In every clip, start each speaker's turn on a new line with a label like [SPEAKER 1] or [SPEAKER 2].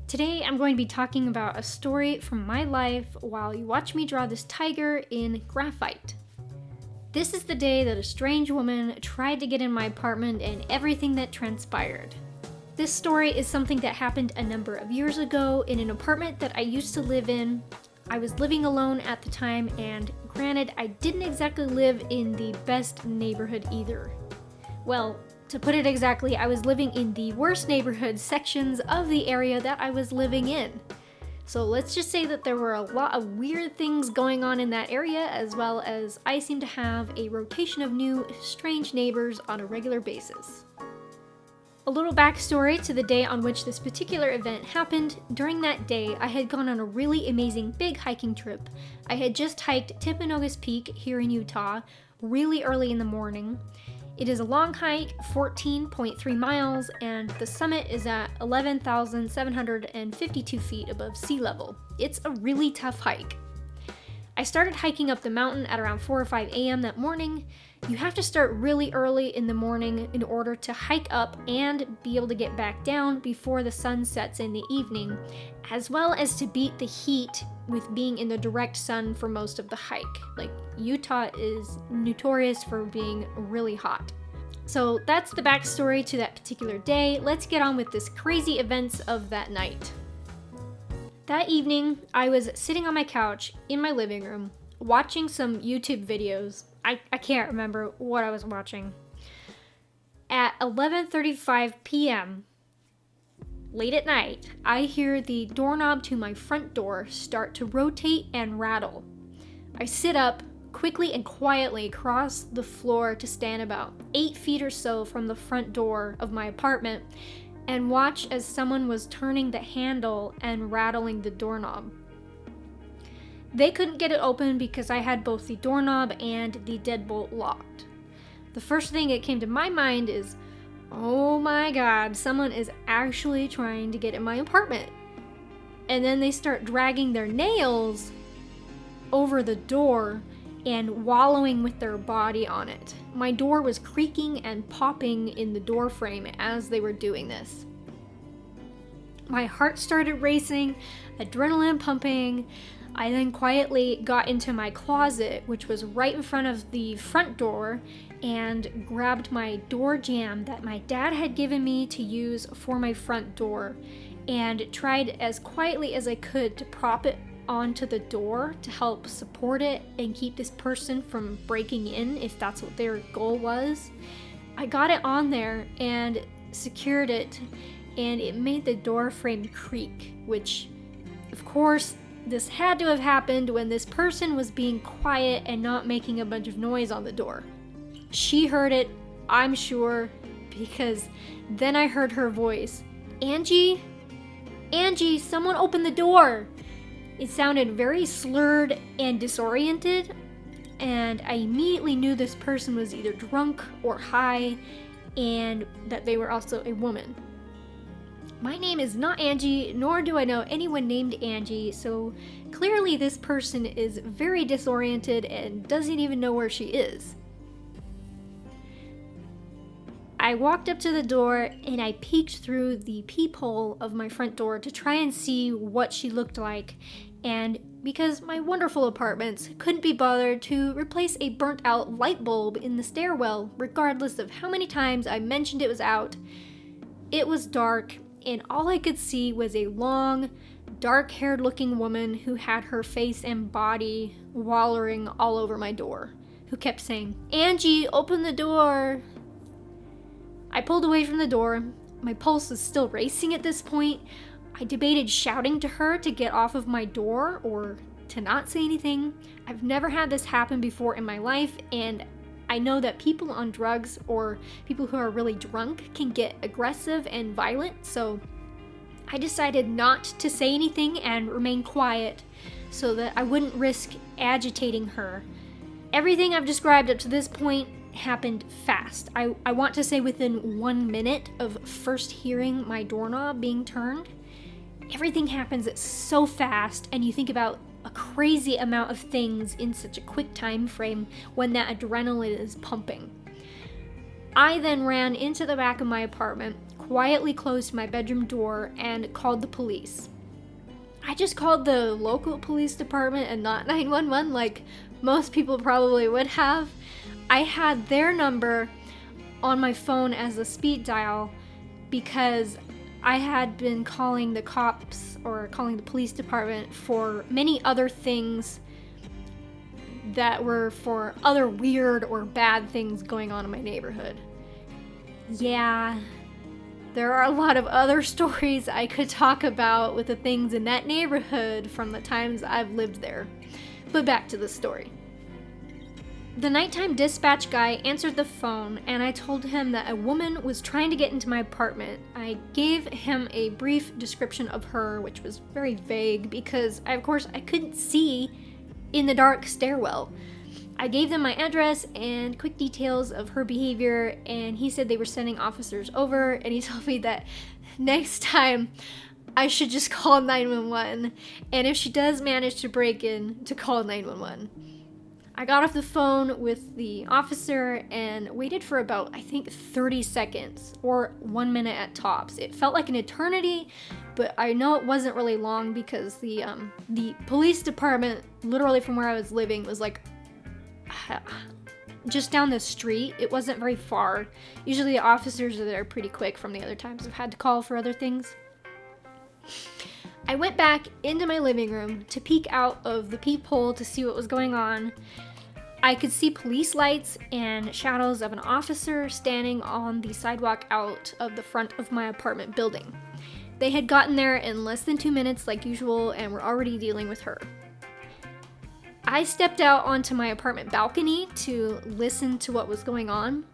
[SPEAKER 1] Today I'm going to be talking about a story from my life while you watch me draw this tiger in graphite. This is the day that a strange woman tried to get in my apartment and everything that transpired. This story is something that happened a number of years ago in an apartment that I used to live in. I was living alone at the time, and granted, I didn't exactly live in the best neighborhood either. Well, to put it exactly, I was living in the worst neighborhood sections of the area that I was living in. So let's just say that there were a lot of weird things going on in that area, as well as I seem to have a rotation of new, strange neighbors on a regular basis. A little backstory to the day on which this particular event happened. During that day, I had gone on a really amazing big hiking trip. I had just hiked Timpanogos Peak here in Utah really early in the morning. It is a long hike, 14.3 miles, and the summit is at 11,752 feet above sea level. It's a really tough hike. I started hiking up the mountain at around 4 or 5 a.m. that morning. You have to start really early in the morning in order to hike up and be able to get back down before the sun sets in the evening, as well as to beat the heat with being in the direct sun for most of the hike. Like, Utah is notorious for being really hot. So that's the backstory to that particular day. Let's get on with this crazy events of that night. That evening, I was sitting on my couch in my living room, watching some YouTube videos. I can't remember what I was watching. At 11:35 p.m., late at night, I hear the doorknob to my front door start to rotate and rattle. I sit up, quickly and quietly cross the floor to stand about 8 feet or so from the front door of my apartment, and watch as someone was turning the handle and rattling the doorknob. They couldn't get it open because I had both the doorknob and the deadbolt locked. The first thing that came to my mind is, oh my god, someone is actually trying to get in my apartment. And then they start dragging their nails over the door and wallowing with their body on it. My door was creaking and popping in the door frame as they were doing this. My heart started racing, adrenaline pumping. I then quietly got into my closet, which was right in front of the front door, and grabbed my door jamb that my dad had given me to use for my front door, and tried as quietly as I could to prop it onto the door to help support it and keep this person from breaking in if that's what their goal was. I got it on there and secured it, and it made the door frame creak, which, of course, this had to have happened when this person was being quiet and not making a bunch of noise on the door. She heard it, I'm sure, because then I heard her voice. Angie? Angie, someone open the door! It sounded very slurred and disoriented, and I immediately knew this person was either drunk or high, and that they were also a woman. My name is not Angie, nor do I know anyone named Angie, so clearly this person is very disoriented and doesn't even know where she is. I walked up to the door and I peeked through the peephole of my front door to try and see what she looked like, and because my wonderful apartments couldn't be bothered to replace a burnt out light bulb in the stairwell, regardless of how many times I mentioned it was out, it was dark, and all I could see was a long, dark-haired looking woman who had her face and body wallowing all over my door, who kept saying, Angie, open the door! I pulled away from the door. My pulse was still racing at this point. I debated shouting to her to get off of my door or to not say anything. I've never had this happen before in my life, and I know that people on drugs or people who are really drunk can get aggressive and violent, so I decided not to say anything and remain quiet so that I wouldn't risk agitating her. Everything I've described up to this point happened fast. I want to say within 1 minute of first hearing my doorknob being turned. Everything happens so fast, and you think about a crazy amount of things in such a quick time frame when that adrenaline is pumping. I then ran into the back of my apartment, quietly closed my bedroom door and called the police. I just called the local police department and not 911 like most people probably would have. I had their number on my phone as a speed dial because I had been calling the cops or calling the police department for many other things that were for other weird or bad things going on in my neighborhood. Yeah, there are a lot of other stories I could talk about with the things in that neighborhood from the times I've lived there. But back to the story. The nighttime dispatch guy answered the phone, and I told him that a woman was trying to get into my apartment. I gave him a brief description of her, which was very vague because, of course, I couldn't see in the dark stairwell. I gave them my address and quick details of her behavior, and he said they were sending officers over, and he told me that next time I should just call 911, and if she does manage to break in, to call 911. I got off the phone with the officer and waited for about, I think, 30 seconds or 1 minute at tops. It felt like an eternity, but I know it wasn't really long because the police department, literally from where I was living, was like just down the street. It wasn't very far. Usually the officers are there pretty quick from the other times I've had to call for other things. I went back into my living room to peek out of the peephole to see what was going on. I could see police lights and shadows of an officer standing on the sidewalk out of the front of my apartment building. They had gotten there in less than 2 minutes like usual and were already dealing with her. I stepped out onto my apartment balcony to listen to what was going on.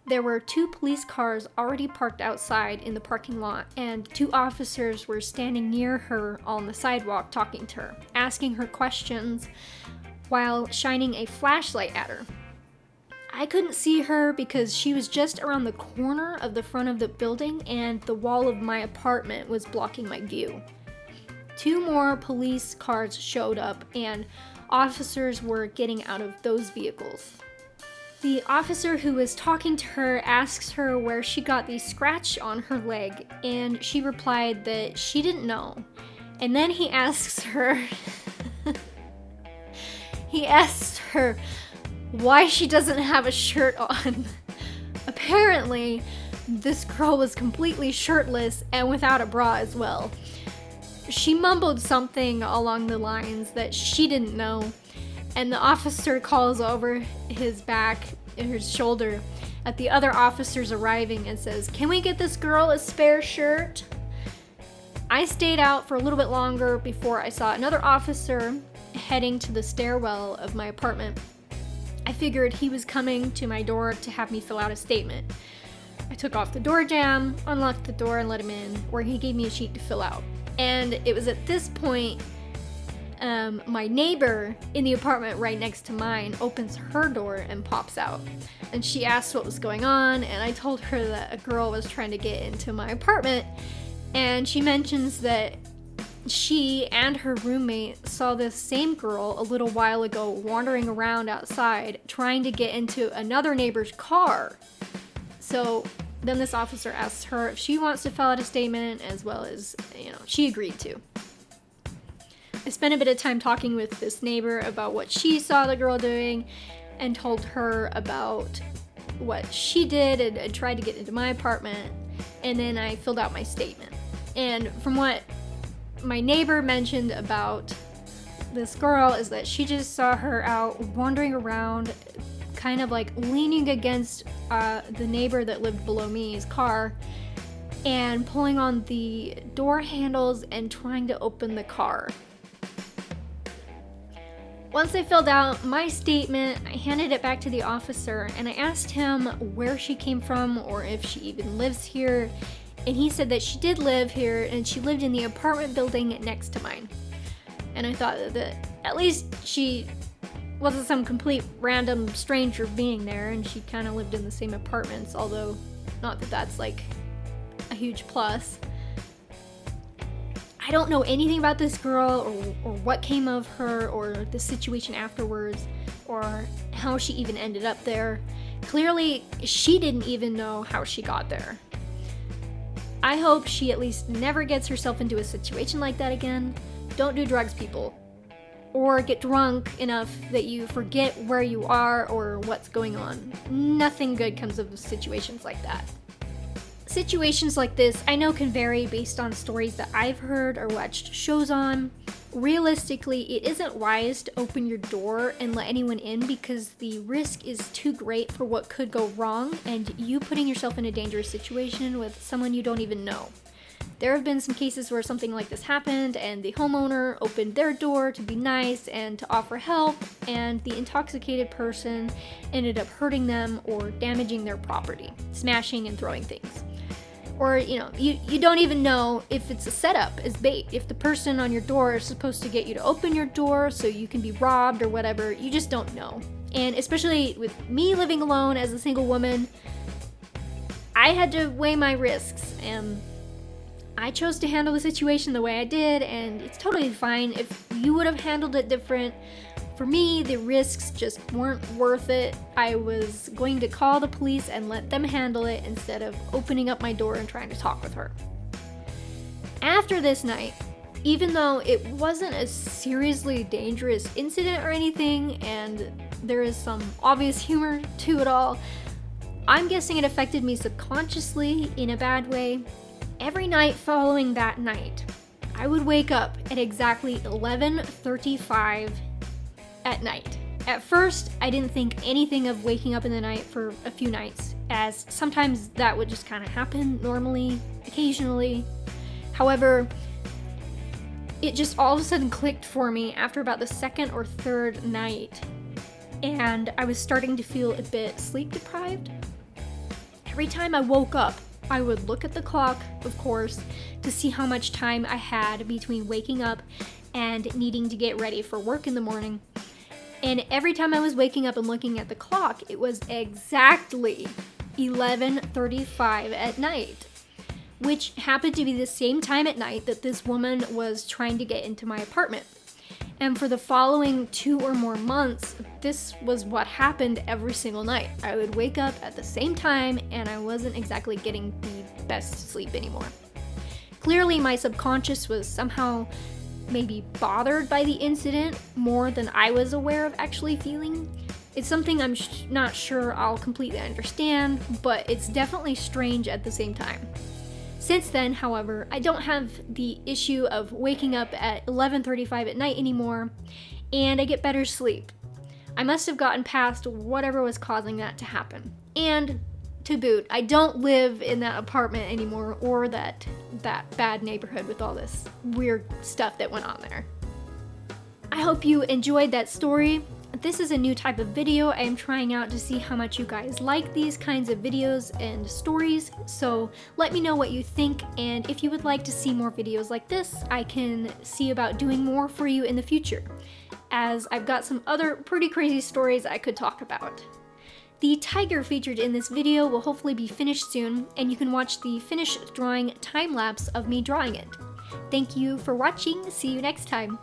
[SPEAKER 1] There were 2 police cars already parked outside in the parking lot, and 2 officers were standing near her on the sidewalk talking to her, asking her questions while shining a flashlight at her. I couldn't see her because she was just around the corner of the front of the building and the wall of my apartment was blocking my view. 2 more police cars showed up and officers were getting out of those vehicles. The officer who was talking to her asks her where she got the scratch on her leg, and she replied that she didn't know. And then he asks her why she doesn't have a shirt on. Apparently, this girl was completely shirtless and without a bra as well. She mumbled something along the lines that she didn't know, and the officer calls over his back and his shoulder at the other officers arriving and says, "Can we get this girl a spare shirt?" I stayed out for a little bit longer before I saw another officer heading to the stairwell of my apartment. I figured he was coming to my door to have me fill out a statement. I took off the door jamb, unlocked the door, and let him in, where he gave me a sheet to fill out. And it was at this point my neighbor in the apartment right next to mine opens her door and pops out. And she asked what was going on, and I told her that a girl was trying to get into my apartment. And she mentions that she and her roommate saw this same girl a little while ago wandering around outside trying to get into another neighbor's car. So then this officer asks her if she wants to fill out a statement, as well as, she agreed to. I spent a bit of time talking with this neighbor about what she saw the girl doing and told her about what she did and tried to get into my apartment, and then I filled out my statement. And from what my neighbor mentioned about this girl is that she just saw her out wandering around, kind of like leaning against the neighbor that lived below me's car and pulling on the door handles and trying to open the car. Once I filled out my statement, I handed it back to the officer and I asked him where she came from or if she even lives here. And he said that she did live here and she lived in the apartment building next to mine. And I thought that at least she wasn't some complete random stranger being there and she kind of lived in the same apartments, although not that that's like a huge plus. I don't know anything about this girl or what came of her or the situation afterwards or how she even ended up there. Clearly, she didn't even know how she got there. I hope she at least never gets herself into a situation like that again. Don't do drugs, people. Or get drunk enough that you forget where you are or what's going on. Nothing good comes of situations like that. Situations like this, I know, can vary based on stories that I've heard or watched shows on. Realistically, it isn't wise to open your door and let anyone in because the risk is too great for what could go wrong and you putting yourself in a dangerous situation with someone you don't even know. There have been some cases where something like this happened and the homeowner opened their door to be nice and to offer help, and the intoxicated person ended up hurting them or damaging their property, smashing and throwing things. Or, you don't even know if it's a setup as bait. If the person on your door is supposed to get you to open your door so you can be robbed or whatever, you just don't know. And especially with me living alone as a single woman, I had to weigh my risks, and I chose to handle the situation the way I did, and it's totally fine if you would have handled it different. For me, the risks just weren't worth it. I was going to call the police and let them handle it instead of opening up my door and trying to talk with her. After this night, even though it wasn't a seriously dangerous incident or anything, and there is some obvious humor to it all, I'm guessing it affected me subconsciously in a bad way. Every night following that night, I would wake up at exactly 11:35 at night. At first, I didn't think anything of waking up in the night for a few nights, as sometimes that would just kind of happen normally, occasionally. However, it just all of a sudden clicked for me after about the second or third night, and I was starting to feel a bit sleep deprived. Every time I woke up, I would look at the clock, of course, to see how much time I had between waking up and needing to get ready for work in the morning. And every time I was waking up and looking at the clock, it was exactly 11:35 at night, which happened to be the same time at night that this woman was trying to get into my apartment. And for the following 2 or more months, this was what happened every single night. I would wake up at the same time and I wasn't exactly getting the best sleep anymore. Clearly, my subconscious was somehow maybe bothered by the incident more than I was aware of actually feeling. It's something I'm not sure I'll completely understand, but it's definitely strange at the same time. Since then, however, I don't have the issue of waking up at 11:35 at night anymore, and I get better sleep. I must have gotten past whatever was causing that to happen. And to boot, I don't live in that apartment anymore or that bad neighborhood with all this weird stuff that went on there. I hope you enjoyed that story. This is a new type of video I am trying out to see how much you guys like these kinds of videos and stories, so let me know what you think, and if you would like to see more videos like this, I can see about doing more for you in the future, as I've got some other pretty crazy stories I could talk about. The tiger featured in this video will hopefully be finished soon, and you can watch the finished drawing time-lapse of me drawing it. Thank you for watching, see you next time!